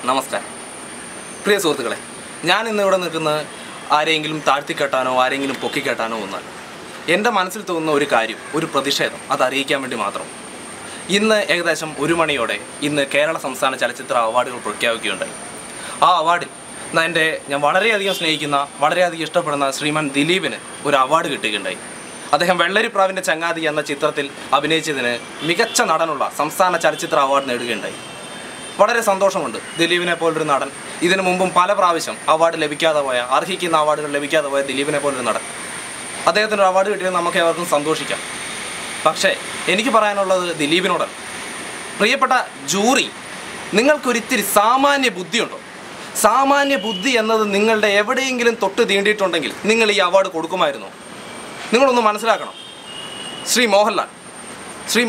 നമസ്കാരം പ്രിയ സുഹൃത്തുക്കളെ, ഞാൻ ഇന്നിവിടെ നിൽക്കുന്നത് ആരെങ്കിലും താഴ്ത്തിക്കെട്ടാനോ ആരെങ്കിലും പൊക്കിക്കെട്ടാനോ ഒന്നല്ല. എൻ്റെ മനസ്സിൽ തോന്നുന്ന ഒരു കാര്യം, ഒരു പ്രതിഷേധം, അത് അറിയിക്കാൻ വേണ്ടി മാത്രം. ഇന്ന് ഏകദേശം 1 മണിയോടെ ഇന്ന് കേരള സംസ്ഥാന ചലച്ചിത്ര അവാർഡുകൾ പ്രഖ്യാപിക്കുകയുണ്ടായി. ആ അവാർഡിൽ ഞാൻ വളരെയധികം സ്നേഹിക്കുന്ന, വളരെയധികം ഇഷ്ടപ്പെടുന്ന ശ്രീമാൻ ദിലീപിന് ഒരു അവാർഡ് കിട്ടുകയുണ്ടായി. അദ്ദേഹം വെള്ളരിപ്രാവിൻ്റെ ചങ്ങാതി എന്ന ചിത്രത്തിൽ അഭിനയിച്ചതിന് മികച്ച നടനുള്ള സംസ്ഥാന ചലച്ചിത്ര അവാർഡ് നേടുകയുണ്ടായി. വളരെ സന്തോഷമുണ്ട്. ദിലീപിനെ പോലൊരു നടൻ, ഇതിനു മുമ്പും പല പ്രാവശ്യം അവാർഡ് ലഭിക്കാതെ പോയ, അർഹിക്കുന്ന അവാർഡുകൾ ലഭിക്കാതെ പോയ ദിലീപിനെ പോലൊരു നടൻ, അദ്ദേഹത്തിന് അവാർഡ് കിട്ടിയത് നമുക്ക് ഏവർക്കും സന്തോഷിക്കാം. പക്ഷേ എനിക്ക് പറയാനുള്ളത് ദിലീപിനോടാണ്. പ്രിയപ്പെട്ട ജൂറി, നിങ്ങൾക്കൊരിത്തിരി സാമാന്യ ബുദ്ധിയുണ്ടോ? സാമാന്യ ബുദ്ധി എന്നത് നിങ്ങളുടെ എവിടെയെങ്കിലും തൊട്ട് തീണ്ടിയിട്ടുണ്ടെങ്കിൽ നിങ്ങൾ ഈ അവാർഡ് കൊടുക്കുമായിരുന്നു. നിങ്ങളൊന്ന് മനസ്സിലാക്കണം. ശ്രീ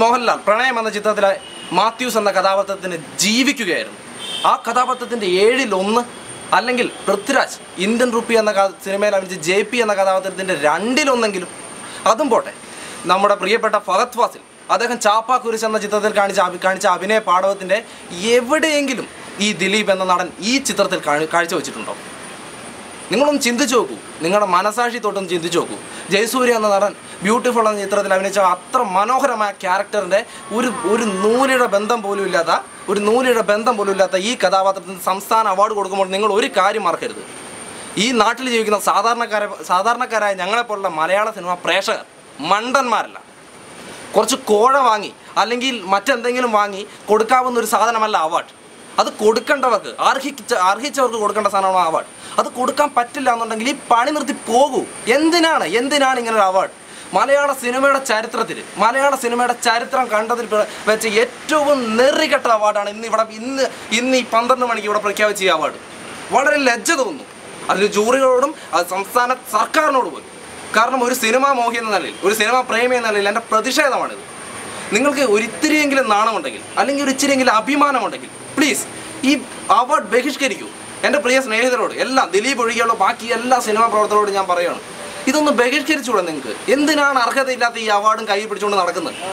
മോഹൻലാൽ പ്രണയം എന്ന ചിത്രത്തിലെ മാത്യൂസ് എന്ന കഥാപാത്രത്തിന് ജീവിക്കുകയായിരുന്നു. ആ കഥാപാത്രത്തിൻ്റെ 1/7 അല്ലെങ്കിൽ പൃഥ്വിരാജ് ഇന്ത്യൻ റുപ്പി എന്ന സിനിമയിൽ അഭിനയിച്ച JP എന്ന കഥാപാത്രത്തിൻ്റെ 2/1 അതും പോട്ടെ, നമ്മുടെ പ്രിയപ്പെട്ട ഫഹദ് ഫാസിൽ അദ്ദേഹം ചാപ്പാക്കുരിശ് എന്ന ചിത്രത്തിൽ കാണിച്ച അഭിനയ പാടവത്തിൻ്റെ എവിടെയെങ്കിലും ഈ ദിലീപ് എന്ന നടൻ ഈ ചിത്രത്തിൽ കാഴ്ചവെച്ചിട്ടുണ്ടോ? നിങ്ങളൊന്ന് ചിന്തിച്ചു നോക്കൂ. നിങ്ങളുടെ മനസാക്ഷി തൊട്ടൊന്ന് ചിന്തിച്ചു നോക്കൂ. ജയസൂര്യ എന്ന നടൻ ബ്യൂട്ടിഫുൾ എന്ന ചിത്രത്തിൽ അഭിനയിച്ച അത്ര മനോഹരമായ ക്യാരക്ടറിൻ്റെ ഒരു നൂലിയുടെ ബന്ധം പോലും ഇല്ലാത്ത ഈ കഥാപാത്രത്തിന് സംസ്ഥാന അവാർഡ് കൊടുക്കുമ്പോൾ നിങ്ങൾ ഒരു കാര്യം മറക്കരുത്. ഈ നാട്ടിൽ ജീവിക്കുന്ന സാധാരണക്കാരായ ഞങ്ങളെപ്പോലുള്ള മലയാള സിനിമ പ്രേക്ഷകർ മണ്ടന്മാരല്ല. കുറച്ച് കോഴ വാങ്ങി അല്ലെങ്കിൽ മറ്റെന്തെങ്കിലും വാങ്ങി കൊടുക്കാവുന്ന ഒരു സാധനമല്ല അവാർഡ്. അത് കൊടുക്കേണ്ടവർക്ക്, അർഹിച്ചവർക്ക് കൊടുക്കേണ്ട സാധനമാണ് അവാർഡ്. അത് കൊടുക്കാൻ പറ്റില്ല എന്നുണ്ടെങ്കിൽ ഈ പണി നിർത്തി പോകൂ. എന്തിനാണ് ഇങ്ങനൊരു അവാർഡ്? മലയാള സിനിമയുടെ ചരിത്രം കണ്ടതിൽ വെച്ച് ഏറ്റവും നെറികെട്ട അവാർഡാണ് ഇന്ന് ഈ 12 മണിക്ക് ഇവിടെ പ്രഖ്യാപിച്ച ഈ അവാർഡ്. വളരെ ലജ്ജ തോന്നുന്നു അതിൽ ജൂറികളോടും അത് സംസ്ഥാന സർക്കാരിനോട് പോലും. കാരണം ഒരു സിനിമാ മോഹി എന്ന നിലയിൽ, ഒരു സിനിമാ പ്രേമി എന്ന നിലയിൽ എൻ്റെ പ്രതിഷേധമാണിത്. നിങ്ങൾക്ക് ഒരിത്തിരിയെങ്കിലും നാണമുണ്ടെങ്കിൽ, അല്ലെങ്കിൽ ഒരു ഇച്ചിരിയെങ്കിലും അഭിമാനമുണ്ടെങ്കിൽ, പ്ലീസ് ഈ അവാർഡ് ബഹിഷ്കരിക്കൂ. എൻ്റെ പ്രിയ സ്നേഹിതരോട്, ദിലീപ് ഒഴികെയുള്ള ബാക്കി എല്ലാ സിനിമാ പ്രവർത്തകരോടും ഞാൻ പറയുകയാണ്, ഇതൊന്ന് ബഹിഷ്കരിച്ചുകൂടെ നിങ്ങൾക്ക്? എന്തിനാണ് അർഹതയില്ലാത്ത ഈ അവാർഡും കൈ പിടിച്ചുകൊണ്ട് നടക്കുന്നത്?